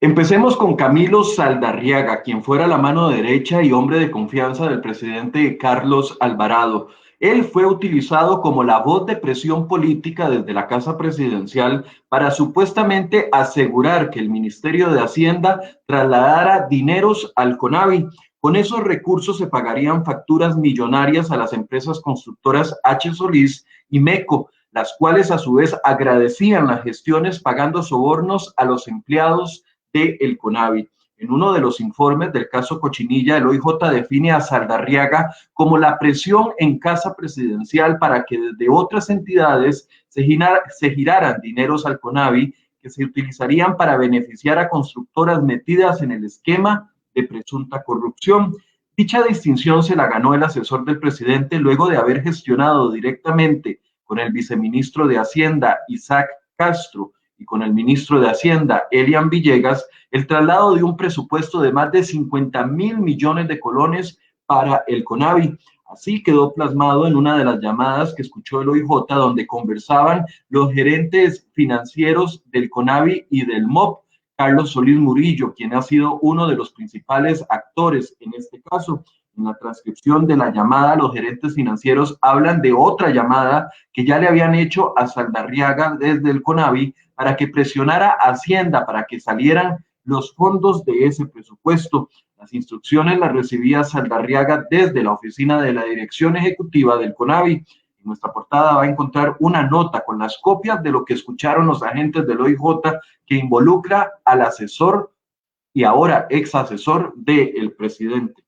Empecemos con Camilo Saldarriaga, quien fuera la mano derecha y hombre de confianza del presidente Carlos Alvarado. Él fue utilizado como la voz de presión política desde la Casa Presidencial para supuestamente asegurar que el Ministerio de Hacienda trasladara dineros al CONAVI. Con esos recursos se pagarían facturas millonarias a las empresas constructoras H. Solís y MECO, las cuales a su vez agradecían las gestiones pagando sobornos a los empleados del CONAVI. En uno de los informes del caso Cochinilla, el OIJ define a Saldarriaga como la presión en Casa Presidencial para que desde otras entidades se giraran dineros al CONAVI que se utilizarían para beneficiar a constructoras metidas en el esquema de presunta corrupción. Dicha distinción se la ganó el asesor del presidente luego de haber gestionado directamente con el viceministro de Hacienda, Isaac Castro, y con el ministro de Hacienda, Elian Villegas, el traslado de un presupuesto de más de 50.000 millones de colones para el CONAVI. Así quedó plasmado en una de las llamadas que escuchó el OIJ, donde conversaban los gerentes financieros del CONAVI y del MOP, Carlos Solís Murillo, quien ha sido uno de los principales actores en este caso. En la transcripción de la llamada, los gerentes financieros hablan de otra llamada que ya le habían hecho a Saldarriaga desde el CONAVI para que presionara a Hacienda para que salieran los fondos de ese presupuesto. Las instrucciones las recibía Saldarriaga desde la oficina de la dirección ejecutiva del CONAVI. En nuestra portada va a encontrar una nota con las copias de lo que escucharon los agentes del OIJ que involucra al asesor y ahora ex asesor del presidente.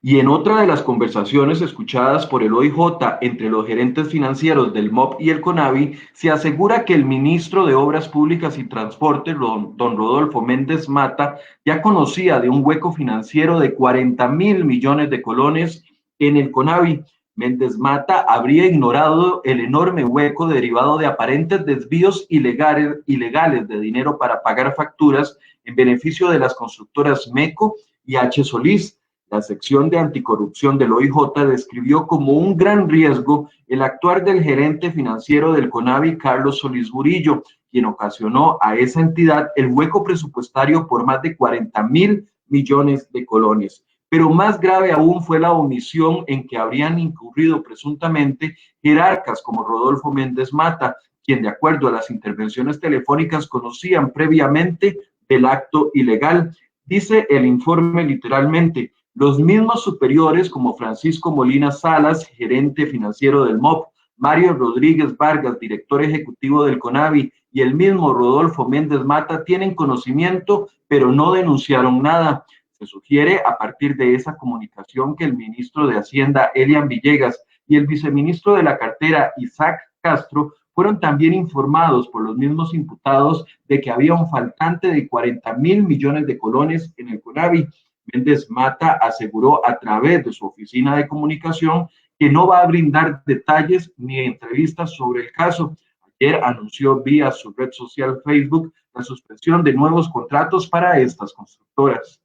Y en otra de las conversaciones escuchadas por el OIJ entre los gerentes financieros del MOP y el CONAVI, se asegura que el ministro de Obras Públicas y Transporte, don Rodolfo Méndez Mata, ya conocía de un hueco financiero de 40.000 millones de colones en el CONAVI. Méndez Mata habría ignorado el enorme hueco derivado de aparentes desvíos ilegales de dinero para pagar facturas en beneficio de las constructoras MECO y H. Solís. La sección de anticorrupción del OIJ describió como un gran riesgo el actuar del gerente financiero del CONAVI, Carlos Solís Murillo, quien ocasionó a esa entidad el hueco presupuestario por más de 40.000 millones de colones. Pero más grave aún fue la omisión en que habrían incurrido presuntamente jerarcas como Rodolfo Méndez Mata, quien de acuerdo a las intervenciones telefónicas conocían previamente del acto ilegal. Dice el informe literalmente: los mismos superiores como Francisco Molina Salas, gerente financiero del MOP, Mario Rodríguez Vargas, director ejecutivo del CONAVI, y el mismo Rodolfo Méndez Mata tienen conocimiento, pero no denunciaron nada. Se sugiere a partir de esa comunicación que el ministro de Hacienda, Elian Villegas, y el viceministro de la cartera, Isaac Castro, fueron también informados por los mismos imputados de que había un faltante de 40.000 millones de colones en el CONAVI. Méndez Mata aseguró a través de su oficina de comunicación que no va a brindar detalles ni entrevistas sobre el caso. Ayer anunció vía su red social Facebook la suspensión de nuevos contratos para estas constructoras.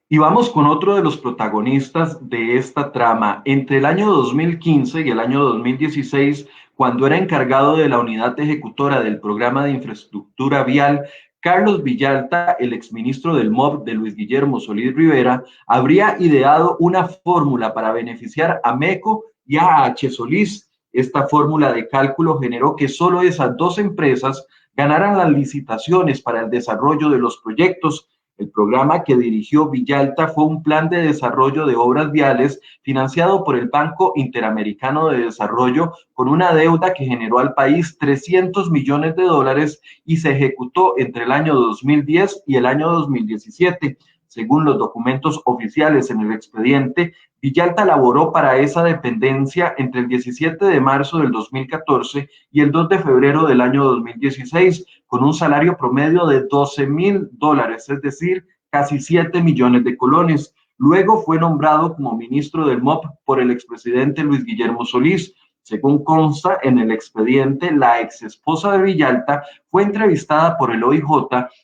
Y vamos con otro de los protagonistas de esta trama. Entre el año 2015 y el año 2016, cuando era encargado de la unidad ejecutora del programa de infraestructura vial, Carlos Villalta, el exministro del MOB de Luis Guillermo Solís Rivera, habría ideado una fórmula para beneficiar a MECO y a H. Solís. Esta fórmula de cálculo generó que solo esas dos empresas ganaran las licitaciones para el desarrollo de los proyectos. El programa que dirigió Villalta fue un plan de desarrollo de obras viales financiado por el Banco Interamericano de Desarrollo con una deuda que generó al país 300 millones de dólares y se ejecutó entre el año 2010 y el año 2017. Según los documentos oficiales en el expediente, Villalta laboró para esa dependencia entre el 17 de marzo del 2014 y el 2 de febrero del año 2016, con un salario promedio de $12.000, es decir, casi 7 millones de colones. Luego fue nombrado como ministro del MOP por el expresidente Luis Guillermo Solís. Según consta en el expediente, la exesposa de Villalta fue entrevistada por el OIJ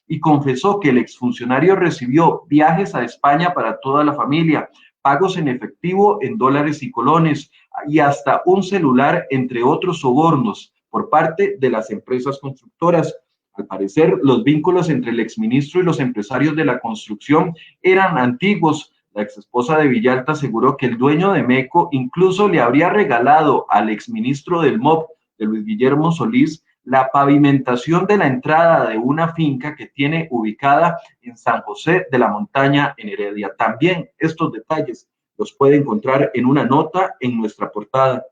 y confesó que el exfuncionario recibió viajes a España para toda la familia, pagos en efectivo en dólares y colones y hasta un celular, entre otros sobornos, por parte de las empresas constructoras. Al parecer, los vínculos entre el exministro y los empresarios de la construcción eran antiguos. La exesposa de Villalta aseguró que el dueño de MECO incluso le habría regalado al exministro del MOB, de Luis Guillermo Solís, la pavimentación de la entrada de una finca que tiene ubicada en San José de la Montaña, en Heredia. También estos detalles los puede encontrar en una nota en nuestra portada.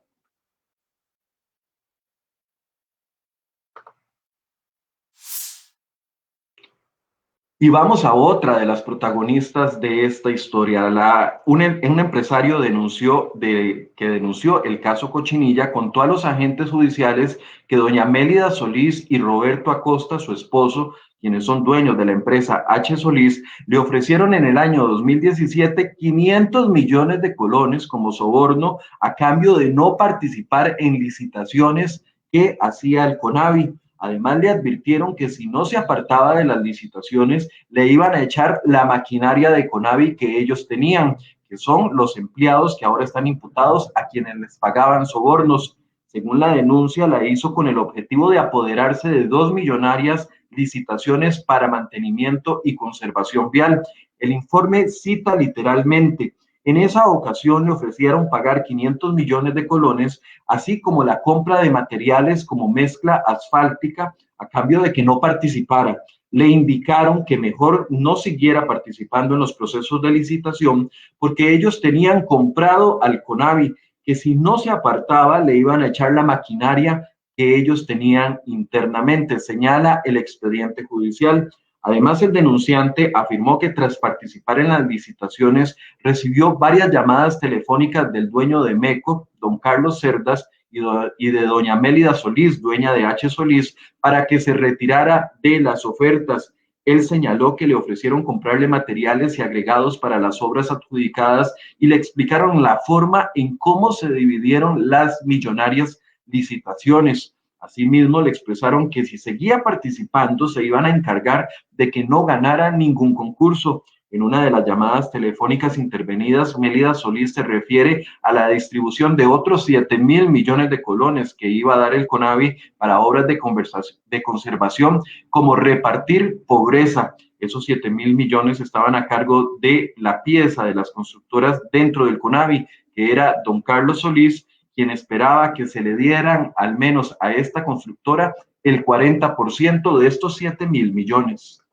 Y vamos a otra de las protagonistas de esta historia. Un empresario que denunció el caso Cochinilla contó a los agentes judiciales que doña Mélida Solís y Roberto Acosta, su esposo, quienes son dueños de la empresa H. Solís, le ofrecieron en el año 2017 500 millones de colones como soborno a cambio de no participar en licitaciones que hacía el CONAVI. Además, le advirtieron que si no se apartaba de las licitaciones, le iban a echar la maquinaria de CONAVI que ellos tenían, que son los empleados que ahora están imputados a quienes les pagaban sobornos. Según la denuncia, la hizo con el objetivo de apoderarse de 2 millonarias licitaciones para mantenimiento y conservación vial. El informe cita literalmente: en esa ocasión le ofrecieron pagar 500 millones de colones, así como la compra de materiales como mezcla asfáltica, a cambio de que no participara. Le indicaron que mejor no siguiera participando en los procesos de licitación porque ellos tenían comprado al CONAVI, que si no se apartaba le iban a echar la maquinaria que ellos tenían internamente, señala el expediente judicial. Además, el denunciante afirmó que tras participar en las licitaciones recibió varias llamadas telefónicas del dueño de MECO, don Carlos Cerdas, y de doña Mélida Solís, dueña de H. Solís, para que se retirara de las ofertas. Él señaló que le ofrecieron comprarle materiales y agregados para las obras adjudicadas y le explicaron la forma en cómo se dividieron las millonarias licitaciones. Asimismo, le expresaron que si seguía participando se iban a encargar de que no ganara ningún concurso. En una de las llamadas telefónicas intervenidas, Mélida Solís se refiere a la distribución de otros 7.000 millones de colones que iba a dar el CONAVI para obras de conservación, como repartir pobreza. Esos 7.000 millones estaban a cargo de la pieza de las constructoras dentro del CONAVI, que era don Carlos Solís, quien esperaba que se le dieran al menos a esta constructora el 40% de estos 7.000 millones.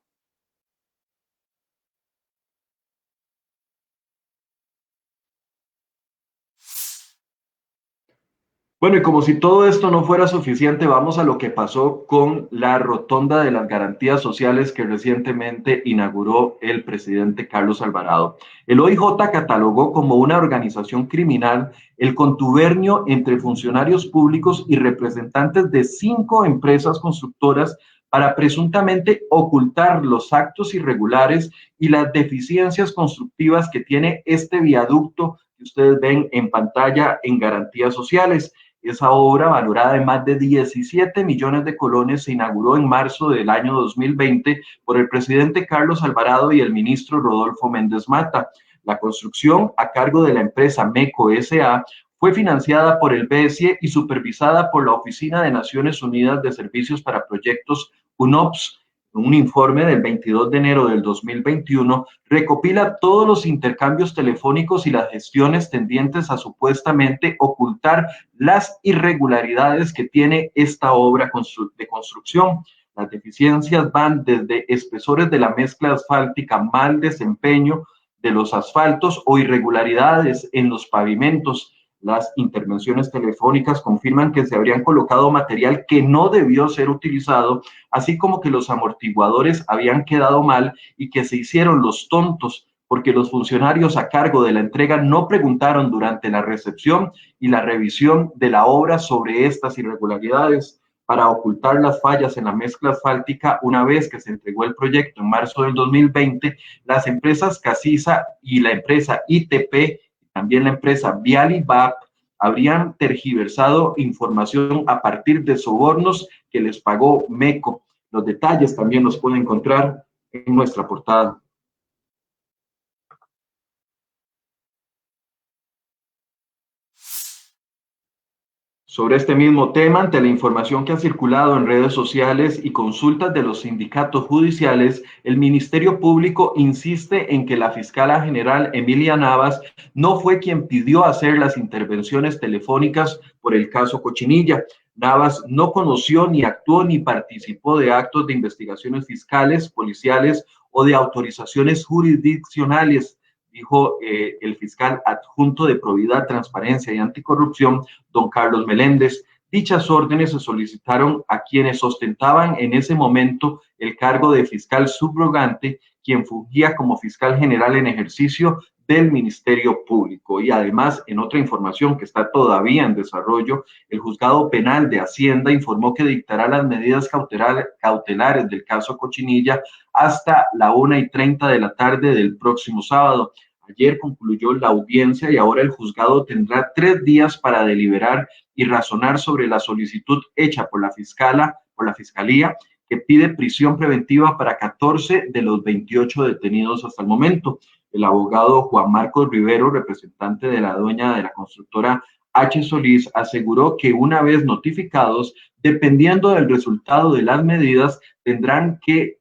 Bueno, y como si todo esto no fuera suficiente, vamos a lo que pasó con la Rotonda de las Garantías Sociales que recientemente inauguró el presidente Carlos Alvarado. El OIJ catalogó como una organización criminal el contubernio entre funcionarios públicos y representantes de 5 empresas constructoras para presuntamente ocultar los actos irregulares y las deficiencias constructivas que tiene este viaducto que ustedes ven en pantalla en Garantías Sociales. Esa obra, valorada en más de 17 millones de colones, se inauguró en marzo del año 2020 por el presidente Carlos Alvarado y el ministro Rodolfo Méndez Mata. La construcción, a cargo de la empresa MECO S.A., fue financiada por el BESIE y supervisada por la Oficina de Naciones Unidas de Servicios para Proyectos UNOPS. Un informe del 22 de enero del 2021 recopila todos los intercambios telefónicos y las gestiones tendientes a supuestamente ocultar las irregularidades que tiene esta obra de construcción. Las deficiencias van desde espesores de la mezcla asfáltica, mal desempeño de los asfaltos o irregularidades en los pavimentos. Las intervenciones telefónicas confirman que se habrían colocado material que no debió ser utilizado, así como que los amortiguadores habían quedado mal y que se hicieron los tontos porque los funcionarios a cargo de la entrega no preguntaron durante la recepción y la revisión de la obra sobre estas irregularidades. Para ocultar las fallas en la mezcla asfáltica, una vez que se entregó el proyecto en marzo del 2020, las empresas Casisa y la empresa ITP, también la empresa Vialibap, habrían tergiversado información a partir de sobornos que les pagó MECO. Los detalles también los pueden encontrar en nuestra portada. Sobre este mismo tema, ante la información que ha circulado en redes sociales y consultas de los sindicatos judiciales, el Ministerio Público insiste en que la fiscala general Emilia Navas no fue quien pidió hacer las intervenciones telefónicas por el caso Cochinilla. Navas no conoció, ni actuó, ni participó de actos de investigaciones fiscales, policiales o de autorizaciones jurisdiccionales, dijo el fiscal adjunto de Probidad, Transparencia y Anticorrupción, don Carlos Meléndez. Dichas órdenes se solicitaron a quienes ostentaban en ese momento el cargo de fiscal subrogante, quien fungía como fiscal general en ejercicio del Ministerio Público. Y además, en otra información que está todavía en desarrollo, el Juzgado Penal de Hacienda informó que dictará las medidas cautelares del caso Cochinilla hasta la 1:30 de la tarde del próximo sábado. Ayer concluyó la audiencia y ahora el juzgado tendrá 3 días para deliberar y razonar sobre la solicitud hecha por la fiscalía, que pide prisión preventiva para 14 de los 28 detenidos hasta el momento. El abogado Juan Marcos Rivero, representante de la dueña de la constructora H. Solís, aseguró que una vez notificados, dependiendo del resultado de las medidas, tendrán que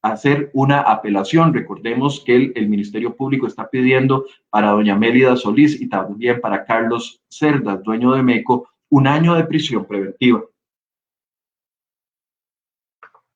hacer una apelación. Recordemos que el Ministerio Público está pidiendo para doña Mélida Solís y también para Carlos Cerdas, dueño de MECO, 1 año de prisión preventiva.